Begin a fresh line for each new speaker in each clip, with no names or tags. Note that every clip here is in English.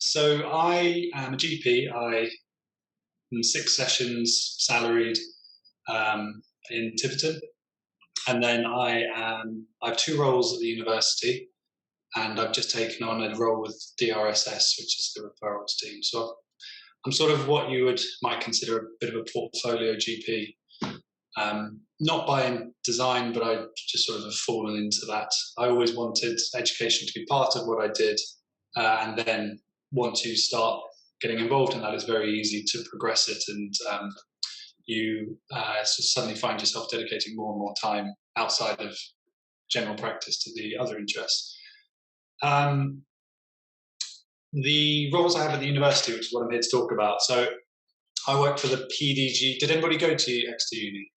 So I am a GP. I am 6 sessions salaried in Tiverton, and then I have 2 roles at the university, and I've just taken on a role with DRSS, which is the referrals team. So I'm sort of what you might consider a bit of a portfolio GP. Not by design, but I just sort of have fallen into that. I always wanted education to be part of what I did, and then once you start getting involved in that, it's very easy to progress it, and you suddenly find yourself dedicating more and more time outside of general practice to the other interests. The roles I have at the university, which is what I'm here to talk about. So I work for the PDG. Did anybody go to Exeter Uni?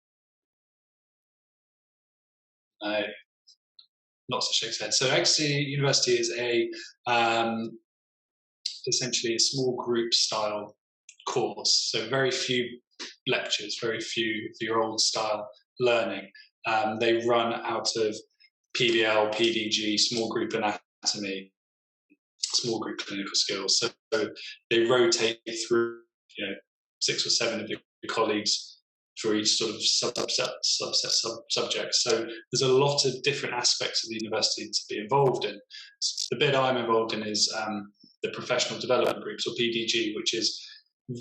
No. Lots of shakes head. So Exeter University is essentially a small group style course. So very few lectures, very few of your old style learning. They run out of PDL, PDG, small group anatomy, small group clinical skills. So they rotate through, 6 or 7 of your colleagues for each sort of subset subjects. So there's a lot of different aspects of the university to be involved in. The bit I'm involved in is the professional development groups, or PDG, which is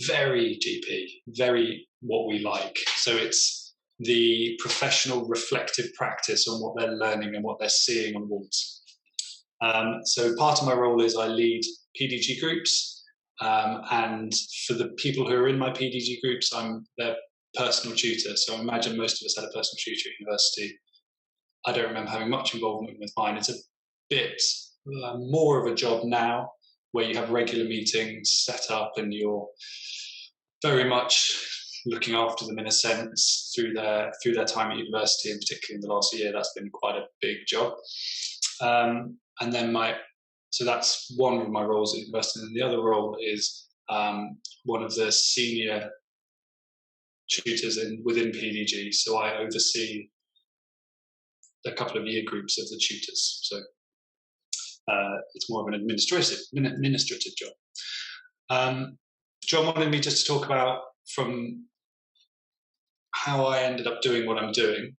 very GP, very what we like. So it's the professional reflective practice on what they're learning and what they're seeing on wards. So part of my role is I lead PDG groups, and for the people who are in my PDG groups, I'm their personal tutor. So I imagine most of us had a personal tutor at university. I don't remember having much involvement with mine. It's a bit more of a job now, where you have regular meetings set up and you're very much looking after them in a sense through their time at university, and particularly in the last year, that's been quite a big job. And then so that's one of my roles at university, and the other role is one of the senior tutors within PDG. So I oversee a couple of year groups of the tutors. So it's more of an administrative job. John wanted me just to talk about from how I ended up doing what I'm doing.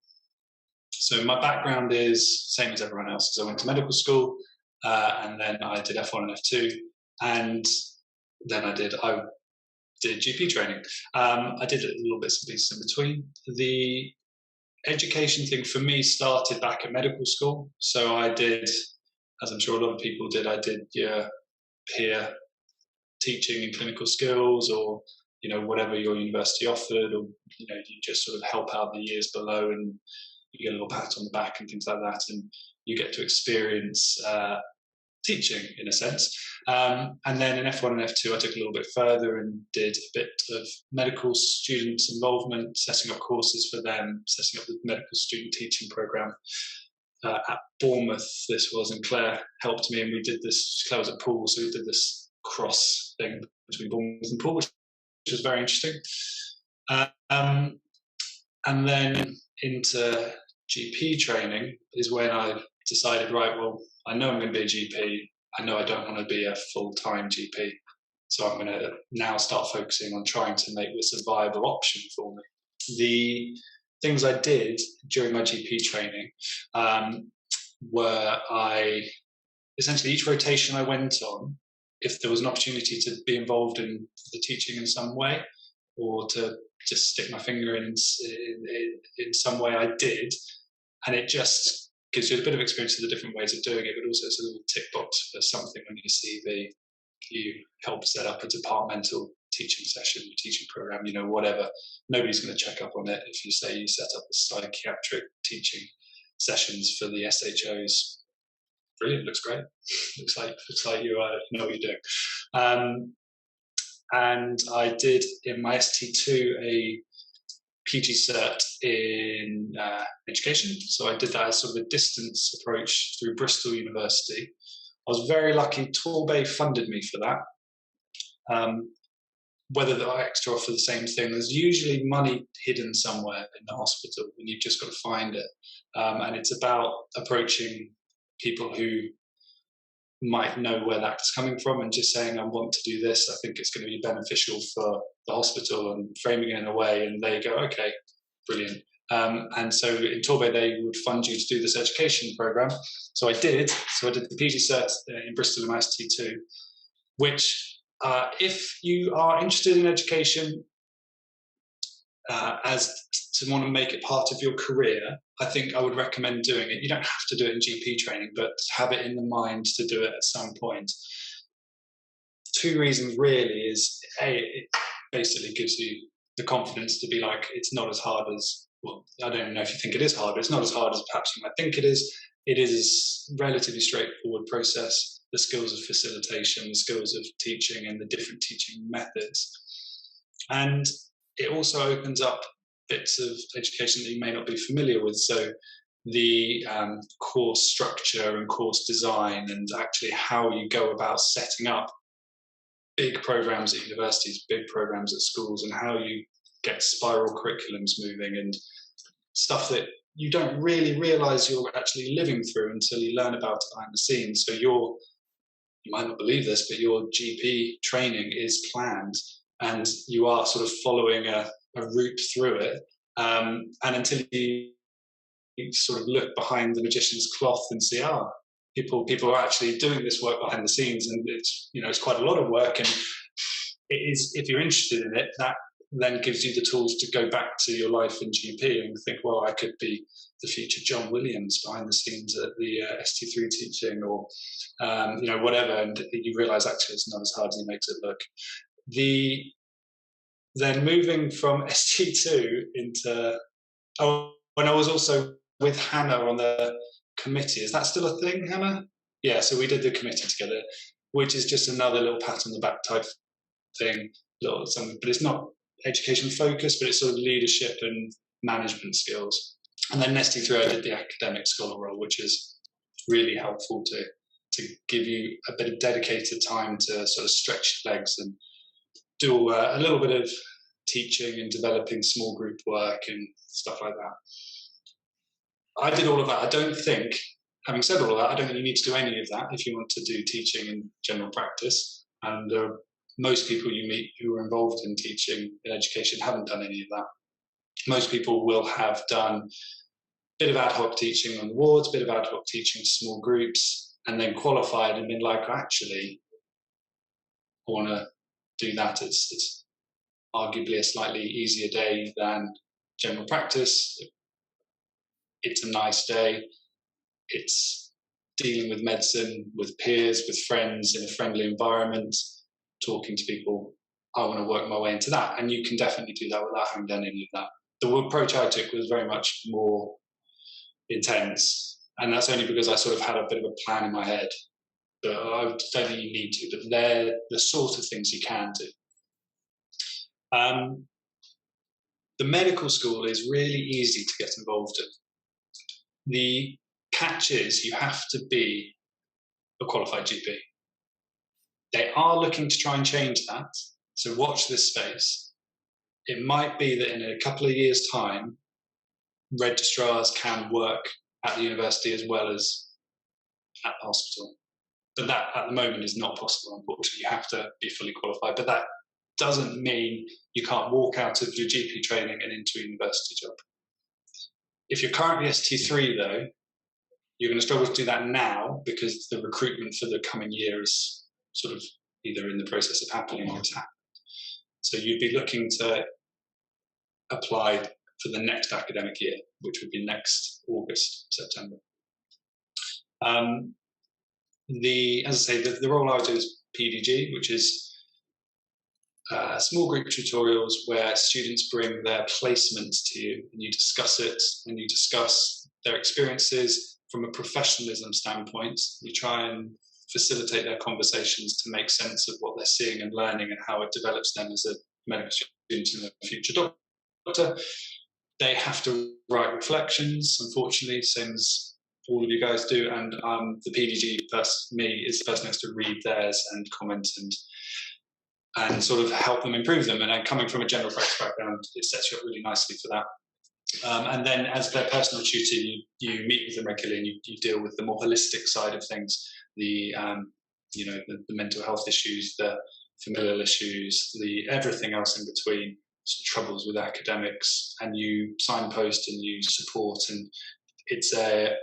So my background is same as everyone else's. I went to medical school, and then I did F1 and F2, and then I did GP training. I did little bits and pieces in between. The education thing for me started back at medical school. So I did, as I'm sure a lot of people did, I did your peer teaching and clinical skills, or whatever your university offered, or you just sort of help out the years below, and you get a little pat on the back and things like that, and you get to experience teaching in a sense. And then in F1 and F2, I took a little bit further and did a bit of medical student involvement, setting up courses for them, setting up the medical student teaching program. At Bournemouth, this was, and Claire helped me, and we did this. Claire was at Poole, so we did this cross thing between Bournemouth and Poole, which was very interesting. And then into GP training is when I decided, right, well, I know I'm going to be a GP. I know I don't want to be a full-time GP. So I'm going to now start focusing on trying to make this a viable option for me. The things I did during my GP training were essentially each rotation I went on, if there was an opportunity to be involved in the teaching in some way, or to just stick my finger in some way, I did. And it just gives you a bit of experience of the different ways of doing it, but also it's a little tick box for something on your CV. You help set up a departmental teaching session, teaching program, whatever. Nobody's going to check up on it if you say you set up a psychiatric teaching sessions for the SHOs. Brilliant, looks great. Looks like you know what you're doing. And I did in my ST2 a PG cert in education. So I did that as sort of a distance approach through Bristol University. I was very lucky. Torbay funded me for that. Whether the extra offer the same thing, there's usually money hidden somewhere in the hospital, and you've just got to find it. And it's about approaching people who might know where that's coming from, and just saying, I want to do this, I think it's going to be beneficial for the hospital, and framing it in a way, and they go, okay, brilliant. And so in Torbay, they would fund you to do this education program. So I did. So I did the PG Cert in Bristol in my ST2, which if you are interested in education as to want to make it part of your career, I think I would recommend doing it. You don't have to do it in GP training, but have it in the mind to do it at some point. Two reasons really is, A, it basically gives you the confidence to be like, it's not as hard as, well, I don't even know if you think it is hard, but it's not as hard as perhaps you might think it is. It is a relatively straightforward process. The skills of facilitation, the skills of teaching, and the different teaching methods. And it also opens up bits of education that you may not be familiar with. So the course structure and course design, and actually how you go about setting up big programs at universities, big programs at schools, and how you get spiral curriculums moving, and stuff that you don't really realize you're actually living through until you learn about it behind the scenes. So you might not believe this, but your GP training is planned, and you are sort of following a route through it. And until you sort of look behind the magician's cloth and see, people are actually doing this work behind the scenes, and it's quite a lot of work. And it is, if you're interested in it, that then gives you the tools to go back to your life in GP and think, well, I could be the future John Williams behind the scenes at the ST3 teaching, or whatever. And you realise actually it's not as hard as he makes it look. Then moving from ST2 into, when I was also with Hannah on the committee. Is that still a thing, Hannah? Yeah, so we did the committee together, which is just another little pat on the back type thing, but it's not education focused, but it's sort of leadership and management skills. And then in ST3 I did the academic scholar role, which is really helpful to give you a bit of dedicated time to sort of stretch your legs and do a little bit of teaching and developing small group work and stuff like that. I did all of that. I don't think, having said all of that, I don't think you need to do any of that if you want to do teaching in general practice. And most people you meet who are involved in teaching in education haven't done any of that. Most people will have done a bit of ad hoc teaching on the wards, a bit of ad hoc teaching in small groups, and then qualified and been like, actually, I want to do that. It's arguably a slightly easier day than general practice. It's a nice day. It's dealing with medicine, with peers, with friends in a friendly environment, talking to people. I want to work my way into that. And you can definitely do that without having done any of that. The approach I took was very much more intense. And that's only because I sort of had a bit of a plan in my head. But I don't think you need to, but they're the sort of things you can do. The medical school is really easy to get involved in. The catch is you have to be a qualified GP. They are looking to try and change that, so watch this space. It might be that in a couple of years' time, registrars can work at the university as well as at the hospital. But that, at the moment, is not possible, unfortunately. You have to be fully qualified. But that doesn't mean you can't walk out of your GP training and into a university job. If you're currently ST3, though, you're going to struggle to do that now because the recruitment for the coming year is sort of either in the process of happening or it's happened. So you'd be looking to apply for the next academic year, which would be next August, September. As I say, the role I do is PDG, which is small group tutorials where students bring their placements to you and you discuss it, and you discuss their experiences from a professionalism standpoint. You try and facilitate their conversations to make sense of what they're seeing and learning and how it develops them as a medical student and a future doctor. They have to write reflections, unfortunately, same as all of you guys do, and the PDG me is the person who has to read theirs and comment and sort of help them improve them. And coming from a general practice background, it sets you up really nicely for that. And then as their personal tutor, you meet with them regularly and you deal with the more holistic side of things, the mental health issues, the familial issues, the everything else in between, troubles with academics, and you signpost and you support, and it's a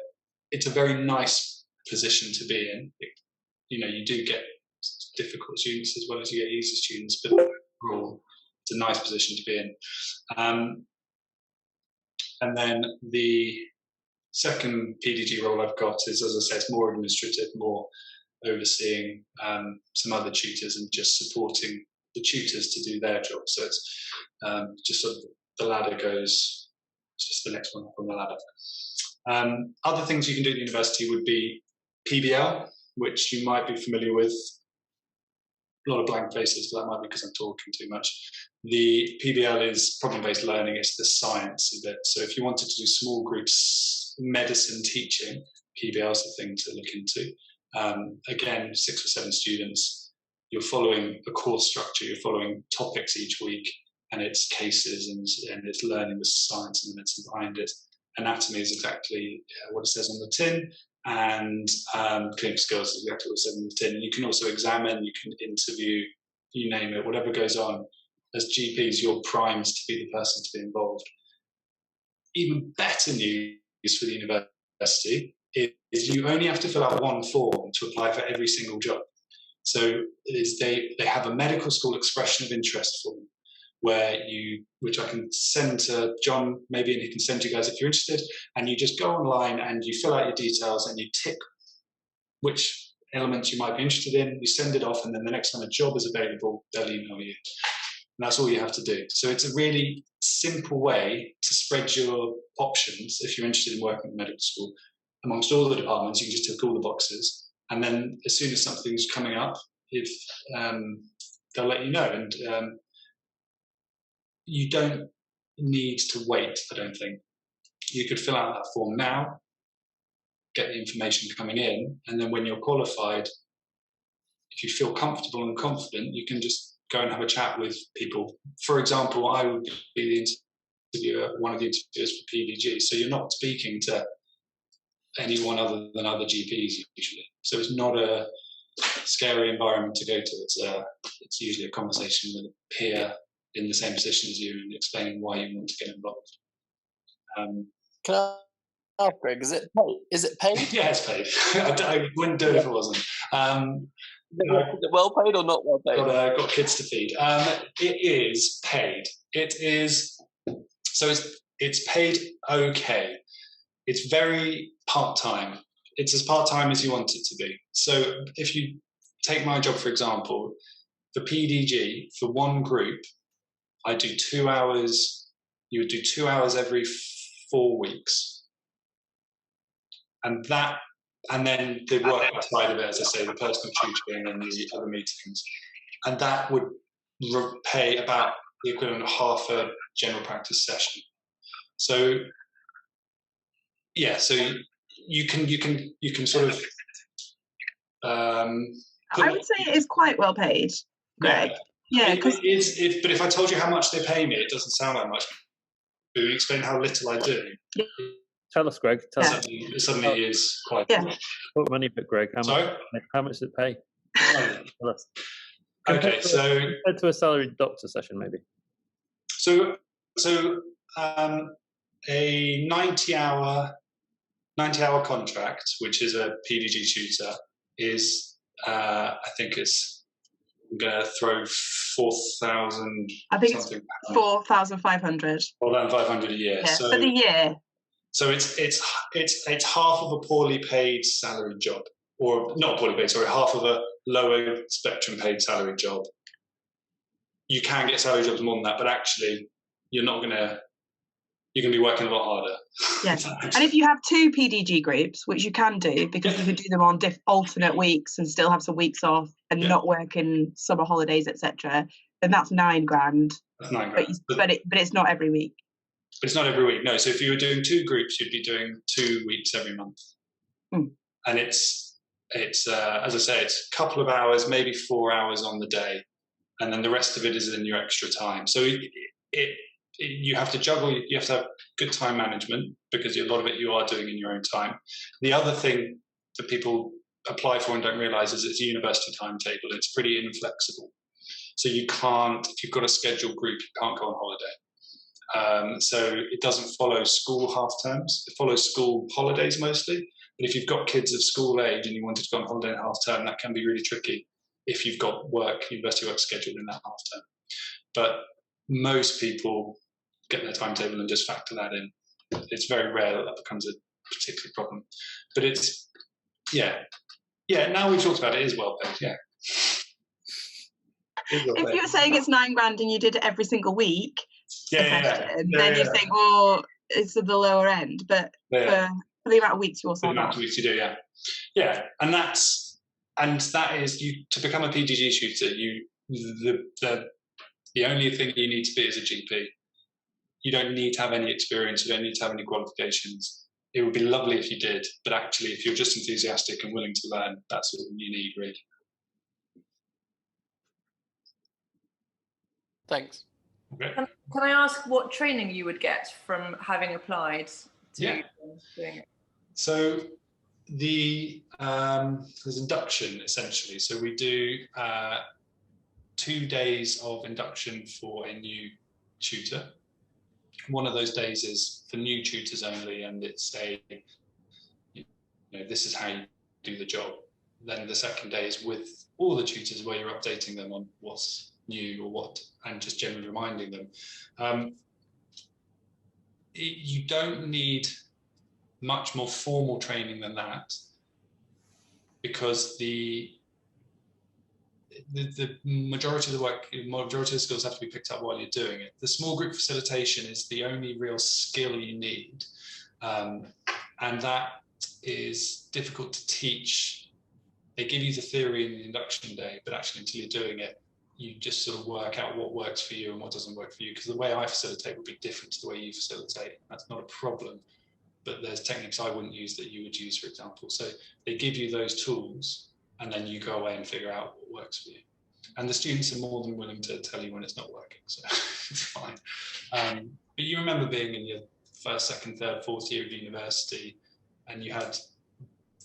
very nice position to be in. You do get difficult students as well as you get easy students, but overall, it's a nice position to be in. And then the second PDG role I've got is, as I said, it's more administrative, more overseeing some other tutors and just supporting the tutors to do their job. So it's just sort of the ladder goes, it's just the next one up on the ladder. Other things you can do at the university would be PBL, which you might be familiar with. A lot of blank faces, but that might be because I'm talking too much. The PBL is problem-based learning. It's the science of it. So if you wanted to do small groups medicine teaching, PBL is the thing to look into. Again, 6 or 7 students. You're following a course structure. You're following topics each week, and it's cases and it's learning the science and the medicine behind it. Anatomy is exactly what it says on the tin, and clinical skills is exactly what it says on the tin. And you can also examine, you can interview, you name it, whatever goes on. As GPs, you're primed to be the person to be involved. Even better news for the university is you only have to fill out one form to apply for every single job. So they have a medical school expression of interest form, which I can send to John maybe, and he can send you guys if you're interested, and you just go online and you fill out your details and you tick which elements you might be interested in, you send it off, and then the next time a job is available, they'll email you. And that's all you have to do. So it's a really simple way to spread your options if you're interested in working at medical school. Amongst all the departments, you can just tick all the boxes, and then as soon as something's coming up, if they'll let you know. And you don't need to wait, I don't think. You could fill out that form now, get the information coming in, and then when you're qualified, if you feel comfortable and confident, you can just go and have a chat with people. For example, I would be the interviewer, one of the interviewers for PDG, so you're not speaking to anyone other than other GPs usually. So it's not a scary environment to go to. It's usually a conversation with a peer in the same position as you and explaining why you want to get involved.
Can I ask, Greg, is it paid? Is it paid?
Yeah, it's paid. I wouldn't do it if it wasn't.
Is it well paid or not well paid?
Got kids to feed. It is paid. It is, so it's paid okay. It's very part-time. It's as part-time as you want it to be. So if you take my job, for example, for PDG, for one group, I do 2 hours. You would do 2 hours every 4 weeks. And then the work outside of it, as I say, the personal tutoring and the other meetings. And that would pay about the equivalent of half a general practice session. So yeah, so you can sort of
I would say it is quite well paid, Greg. Yeah,
but if I told you how much they pay me, it doesn't sound like much. But we explain how little I do.
Tell us, Greg. Tell us.
It suddenly is quite.
Yeah.
What money, but Greg? How much does it pay? Tell us.
Okay, so
compared to a salaried doctor session, maybe.
So a 90-hour contract, which is a PDG tutor, is I think I'm going to throw 4,000.
I think it's 4,500.
4,500 a year.
Yeah,
so
for the year.
So it's half of a poorly paid salary job, or not poorly paid, sorry, half of a lower spectrum paid salary job. You can get salary jobs more than that, but actually you're going to be working a lot harder.
Yes. And if you have 2 PDG groups, which you can do, because you can do them on alternate weeks and still have some weeks off and not work in summer holidays, etc., then that's $9,000.
That's $9,000.
But it's not every week.
But it's not every week. No. So if you were doing 2 groups, you'd be doing 2 weeks every month.
Mm.
And it's as I say, it's a couple of hours, maybe 4 hours on the day, and then the rest of it is in your extra time. So you have to juggle, you have to have good time management, because a lot of it you are doing in your own time. The other thing that people apply for and don't realise is it's a university timetable. It's pretty inflexible. So you can't, if you've got a scheduled group, you can't go on holiday. So it doesn't follow school half terms. It follows school holidays mostly. But if you've got kids of school age and you wanted to go on holiday in half term, that can be really tricky if you've got university work scheduled in that half term. But most people get their timetable and just factor that in. It's very rare that becomes a particular problem. But it's, now we've talked about it, it is well paid, yeah.
If you're saying it's £9,000 and you did it every single week, then you think, well, it's at the lower end. But for the amount of weeks you also
the amount of weeks you do, and that is you to become a PGG tutor. The only thing you need to be is a GP. You don't need to have any experience. You don't need to have any qualifications. It would be lovely if you did, but actually, if you're just enthusiastic and willing to learn, that's all you need, really.
Thanks.
Okay.
Can I ask what training you would get from having applied to doing it?
So there's induction, essentially. So we do 2 days of induction for a new tutor. One of those days is for new tutors only, and it's this is how you do the job. Then the second day is with all the tutors, where you're updating them on what's new or what, and just generally reminding them. You don't need much more formal training than that, because the majority of the work, majority of the skills have to be picked up while you're doing it. The small group facilitation is the only real skill you need, and that is difficult to teach. They give you the theory in the induction day, but actually until you're doing it, you just sort of work out what works for you and what doesn't work for you, because the way I facilitate would be different to the way you facilitate. That's not a problem, but there's techniques I wouldn't use that you would use, for example. So they give you those tools, and then you go away and figure out what works for you. And the students are more than willing to tell you when it's not working, so it's fine. But you remember being in your first, second, third, fourth year of university, and you had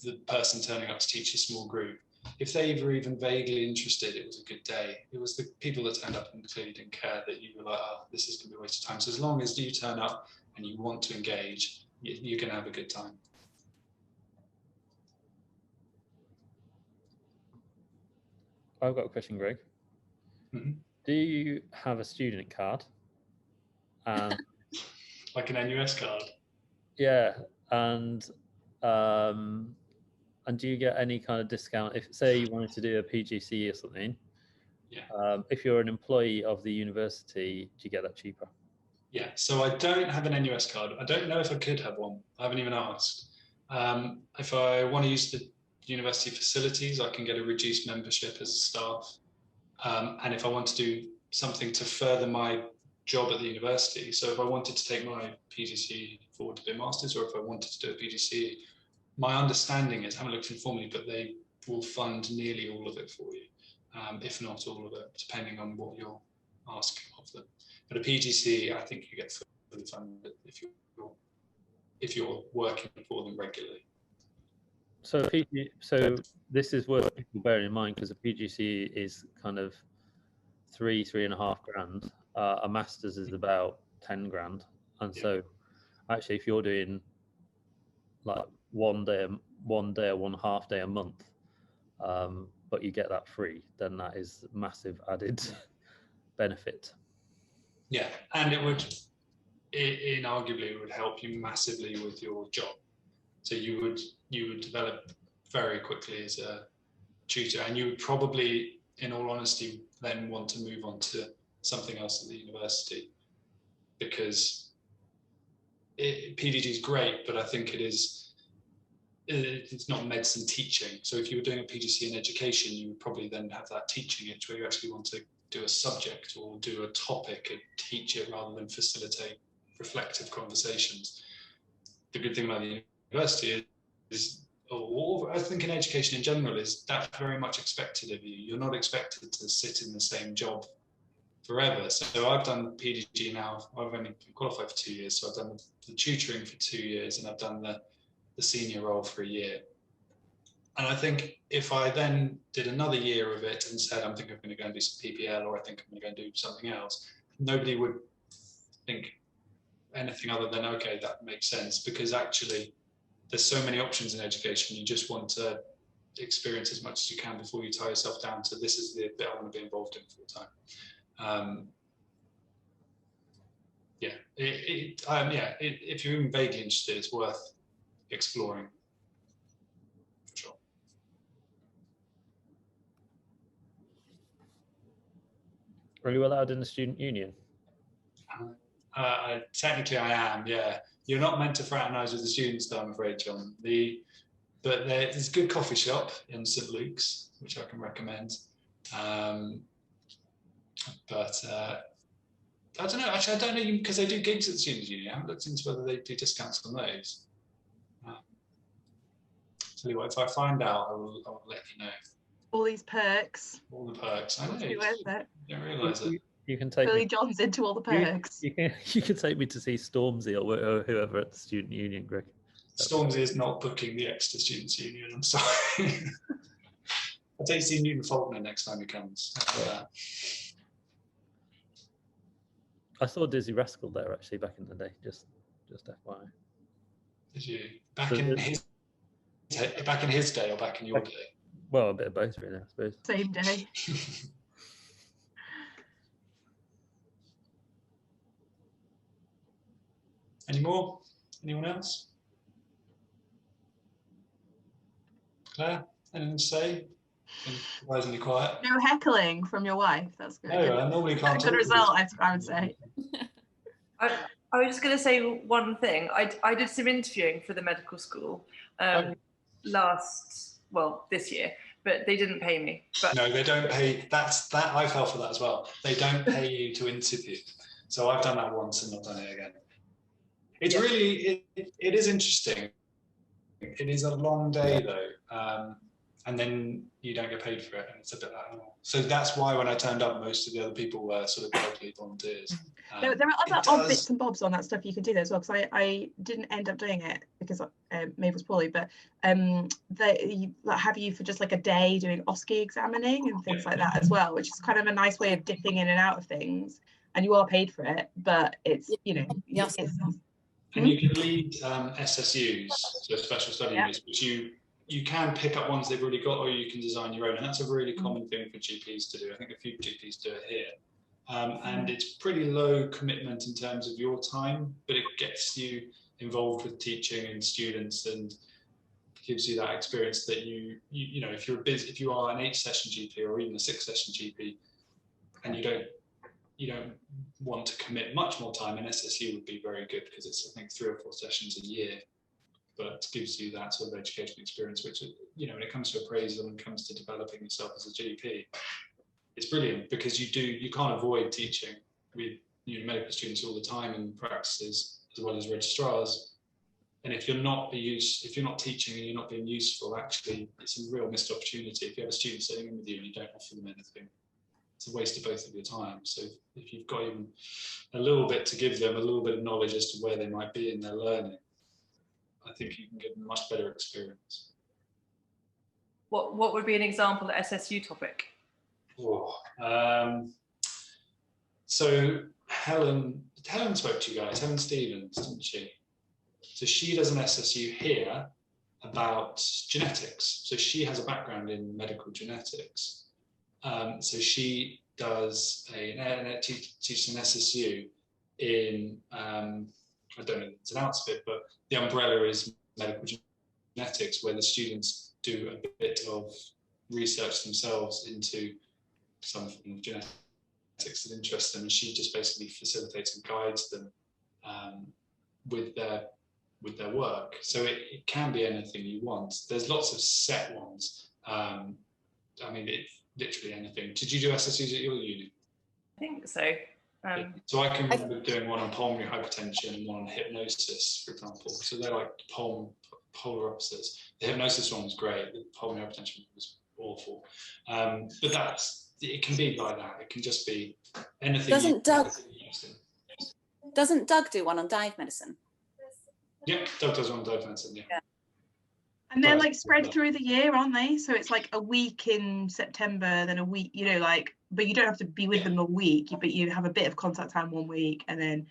the person turning up to teach a small group. If they were even vaguely interested, it was a good day. It was the people that turned up and clearly didn't care that you were like, oh, this is going to be a waste of time. So as long as you turn up and you want to engage, you're going to have a good time.
I've got a question, Greg.
Mm-hmm.
Do you have a student card?
Like an NUS card?
Yeah, and do you get any kind of discount if, say, you wanted to do a PGCE or something?
Yeah.
If you're an employee of the university, do you get that cheaper?
Yeah, so I don't have an NUS card. I don't know if I could have one. I haven't even asked. If I want to use the university facilities, I can get a reduced membership as a staff. And if I want to do something to further my job at the university, so if I wanted to take my PGCE forward to do a master's, or if I wanted to do a PGCE, my understanding is, I haven't looked informally, but they will fund nearly all of it for you, if not all of it, depending on what you're asking of them. But a PGCE, I think you get fully funded if you're working for them regularly.
So this is worth people bearing in mind, because a PGCE is kind of $3.5 grand. A master's is about 10 grand, and so actually, if you're doing like one day or 1.5 day a month, but you get that free, then that is massive added benefit.
Yeah, and it would, inarguably, it would help you massively with your job. So you would develop very quickly as a tutor, and you would probably, in all honesty, then want to move on to something else at the university, because PDG is great, but I think it's not medicine teaching. So if you were doing a PGC in education, you would probably then have that teaching itch where you actually want to do a subject or do a topic and teach it rather than facilitate reflective conversations. The good thing about the university or I think in education in general, is that's very much expected of you. You're not expected to sit in the same job forever. So I've done PDG now. I've only been qualified for 2 years, so I've done the tutoring for 2 years, and I've done the senior role for a year. And I think if I then did another year of it and said, I'm thinking I'm going to go and do some PPL, or I think I'm going to go and do something else, nobody would think anything other than, okay, that makes sense, because actually there's so many options in education. You just want to experience as much as you can before you tie yourself down to, this is the bit I want to be involved in full time. If you're even vaguely interested, it's worth exploring, for sure.
Are you allowed in the student union?
Technically I am, yeah. You're not meant to fraternise with the students though, I'm afraid, John. But there's a good coffee shop in St Luke's, which I can recommend. I don't know, actually I don't know, because they do gigs at the student union. I haven't looked into whether they do discounts on those. Tell you what, if I find out, I'll let you know.
All these perks.
All the perks. I know.
It's worth it.
Didn't realise it.
You can take
Billy John's into all the perks.
You can take me to see Stormzy or whoever at the student union, Greg.
Stormzy is not booking the Exeter Students' Union, I'm sorry. I'll take you to see Newton Faulkner next time he comes.
I saw Dizzy Rascal there actually back in the day, just FYI.
Did you? Back in his day or back in your day?
Well, a bit of both really, I suppose.
Same day.
Any more? Anyone else? Claire, anything to say? Been surprisingly quiet.
No heckling from your wife. That's good.
No, I normally can't.
Good result, I would say.
I was just going to say one thing. I did some interviewing for the medical school this year, but they didn't pay me. But
no, they don't pay. I fell for that as well. They don't pay you to interview. So I've done that once and not done it again. It's really, it is interesting. It is a long day though. And then you don't get paid for it, and it's a bit like, oh. So that's why when I turned up, most of the other people were sort of locally volunteers.
There are other odd bits and bobs on that stuff you can do there as well, because I didn't end up doing it because Maeve was poorly, but have you for just like a day doing OSCE examining and things like that as well, which is kind of a nice way of dipping in and out of things, and you are paid for it, but it's, you know,
yes.
And you can lead SSUs, so special study units, which you can pick up ones they've already got, or you can design your own, and that's a really common thing for GPs to do. I think a few GPs do it here. And it's pretty low commitment in terms of your time, but it gets you involved with teaching and students, and gives you that experience that you know, if you are an 8-session GP or even a 6-session GP, and you don't want to commit much more time, an SSU would be very good, because it's, I think, 3 or 4 sessions a year, but gives you that sort of education experience, which, you know, when it comes to appraisal and comes to developing yourself as a GP, it's brilliant, because you can't avoid teaching with medical students all the time in practices as well as registrars. And if you're not teaching and you're not being useful, actually, it's a real missed opportunity. If you have a student sitting in with you and you don't offer them anything, it's a waste of both of your time. So if you've got even a little bit to give them, a little bit of knowledge as to where they might be in their learning, I think you can give them a much better experience.
What would be an example of SSU topic?
So Helen spoke to you guys, Helen Stevens, didn't she? So she does an SSU here about genetics. So she has a background in medical genetics. So she does teaches an SSU in, I don't know if it's an outfit, but the umbrella is medical genetics, where the students do a bit of research themselves into some form of genetics that interests them, and she just basically facilitates and guides them with their work. So it can be anything you want. There's lots of set ones. I mean, literally anything. Did you do SSUs at your uni?
I think so.
So I can remember doing one on pulmonary hypertension and one on hypnosis, for example. So they're like polar opposites. The hypnosis one was great. The pulmonary hypertension was awful. But that's it can be like that. It can just be anything.
Doesn't Doug do one on dive medicine?
Yeah, Doug does one on dive medicine. Yeah.
And they're like spread through the year, aren't they? So it's like a week in September, then a week, you know, like, but you don't have to be with them a week, but you have a bit of contact time one week, and then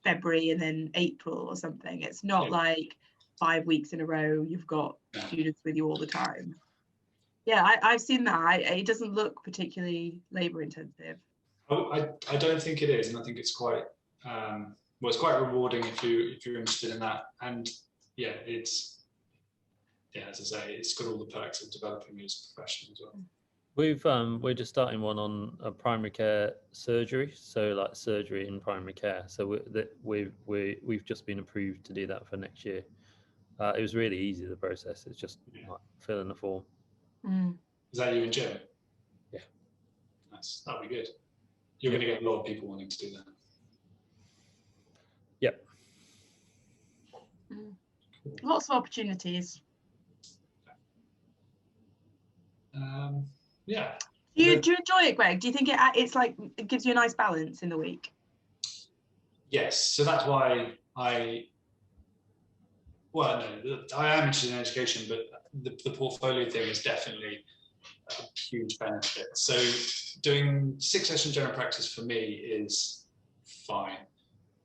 February, and then April or something. It's not like 5 weeks in a row you've got students with you all the time. Yeah, I've seen that. It doesn't look particularly labour intensive.
Oh, I don't think it is, and I think it's quite well, it's quite rewarding if you're interested in that. And yeah, as I say, it's got all the perks of developing you as a professional as well.
We're just starting one on a primary care surgery, so like surgery in primary care. So we've just been approved to do that for next year. It was really easy, the process. It's just like filling the form.
Is that you and Jim?
Yeah.
Nice. That'll be good. You're going to get a lot of people wanting to do that.
Yep.
Lots of opportunities.
Yeah.
Do you enjoy it, Greg? Do you think it's like it gives you a nice balance in the week?
Yes. So that's why I am interested in education, but the portfolio thing is definitely a huge benefit. So doing 6 sessions general practice for me is fine.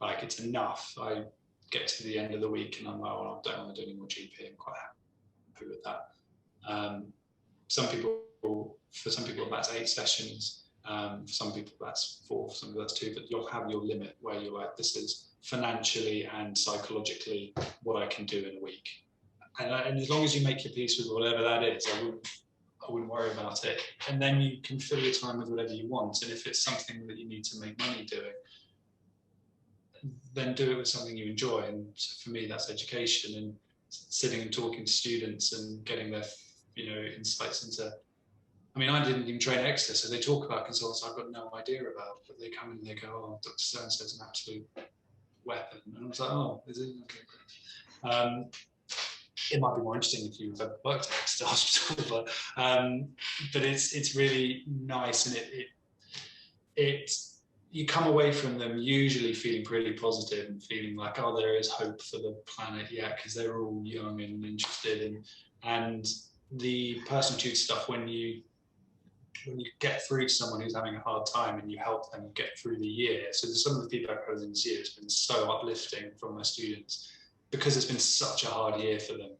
Like, it's enough. I get to the end of the week and I'm like, well, I don't want to do any more GP. I'm quite happy with that. For some people that's 8 sessions. For some people that's 4, for some people that's 2, but you'll have your limit where you're like, this is financially and psychologically what I can do in a week. And as long as you make your peace with whatever that is, I wouldn't worry about it. And then you can fill your time with whatever you want. And if it's something that you need to make money doing, then do it with something you enjoy. And for me, that's education, and sitting and talking to students and getting their, insights into. I mean, I didn't even train at Exeter, so they talk about consultants I've got no idea about, but they come in and they go, "Oh, Dr. So-and-so's an absolute weapon," and I was like, "Oh, is it?" Okay. It might be more interesting if you've ever worked at Exeter Hospital, but it's really nice, and you come away from them usually feeling pretty positive and feeling like, oh, there is hope for the planet, because they're all young and interested in, and the personal tutor stuff, when you get through to someone who's having a hard time and you help them get through the year. So some of the feedback I've had this year has been so uplifting from my students, because it's been such a hard year for them.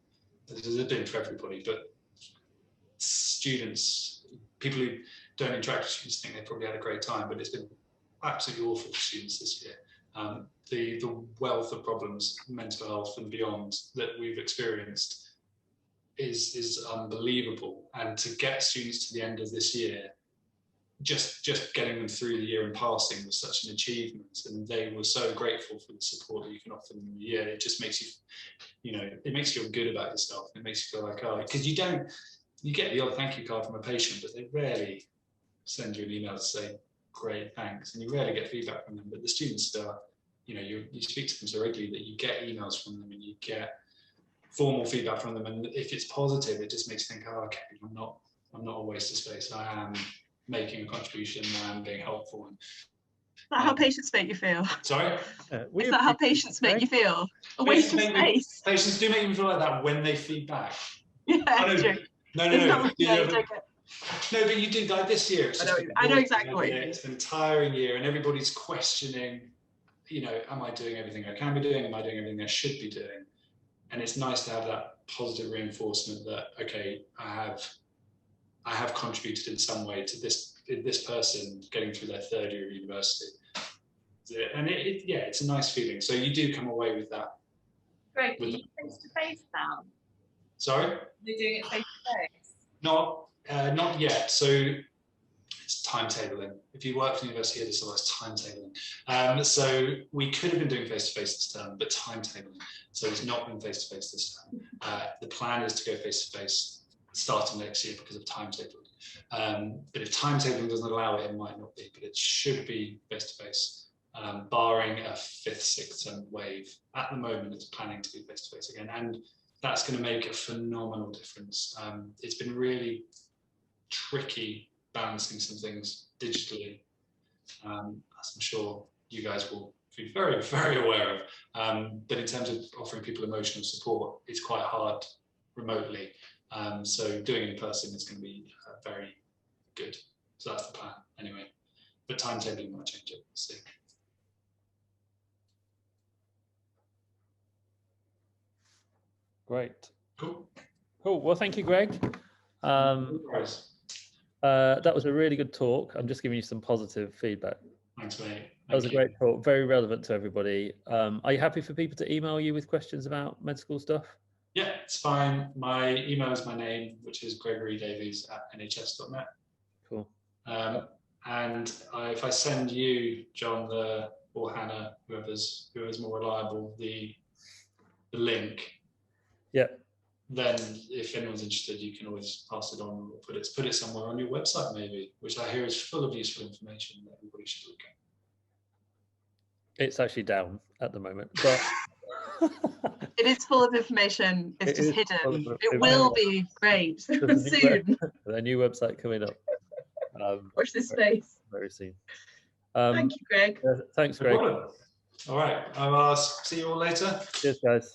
It's been for everybody, but students, people who don't interact with students think they probably had a great time, but it's been absolutely awful for students this year. The wealth of problems, mental health and beyond, that we've experienced is unbelievable. And to get students to the end of this year, just getting them through the year and passing was such an achievement, and they were so grateful for the support that you can offer them in the year. It just makes you, it makes you feel good about yourself. It makes you feel like, because you get the odd thank you card from a patient, but they rarely send you an email to say, great, thanks, and you rarely get feedback from them. But the students are, you speak to them so regularly that you get emails from them and you get formal feedback from them, and if it's positive, it just makes you think, oh, okay, I'm not a waste of space. I am making a contribution. I am being helpful. And,
is that how patients make you feel?
Sorry?
Is that how patients make you feel? A waste of space?
Patients do make me feel like that when they feed back.
Yeah, true.
No.
No,
but you did, like this year.
I know exactly what you mean.
It's an entire year, and everybody's questioning, am I doing everything I can be doing? Am I doing everything I should be doing? And it's nice to have that positive reinforcement that, okay, I have contributed in some way to this person getting through their 3rd year of university. And it's a nice feeling. So you do come away with that.
Greg, are you face-to-face now?
Sorry?
You're doing it face-to-face?
Not yet. So it's timetabling. If you work for the university, it's always timetabling. So we could have been doing face-to-face this term, but timetabling. So it's not been face-to-face this term. The plan is to go face-to-face starting next year because of timetabling. But if timetabling doesn't allow it, it might not be, but it should be face-to-face, barring a 5th, 6th, 7th wave. At the moment, it's planning to be face-to-face again, and that's going to make a phenomenal difference. It's been really tricky balancing some things digitally, as I'm sure you guys will be very, very aware of. But in terms of offering people emotional support, it's quite hard remotely. So doing it in person is going to be very good. So that's the plan anyway. But timetabling might change it. We'll see.
Great.
Cool.
Cool. Well, thank you, Greg.
No worries.
That was a really good talk. I'm just giving you some positive feedback.
Thanks, mate.
That was a
Thank you.
great talk, very relevant to everybody. Are you happy for people to email you with questions about med school stuff?
Yeah, it's fine. My email is my name, which is gregorydavies@nhs.net.
Cool.
And if I send you, John, or Hannah, whoever's more reliable, the link,
Yeah.
then if anyone's interested, you can always pass it on or put it somewhere on your website, maybe, which I hear is full of useful information that everybody should look at.
It's actually down at the moment, but
It is full of information. It's
It
just
is full
hidden.
of
It will be great
There's
soon.
a new website coming up.
Watch this space.
Very soon.
Thank you, Greg.
Thanks,
No
Greg.
problem. All right, I'll see you all later.
Cheers, guys.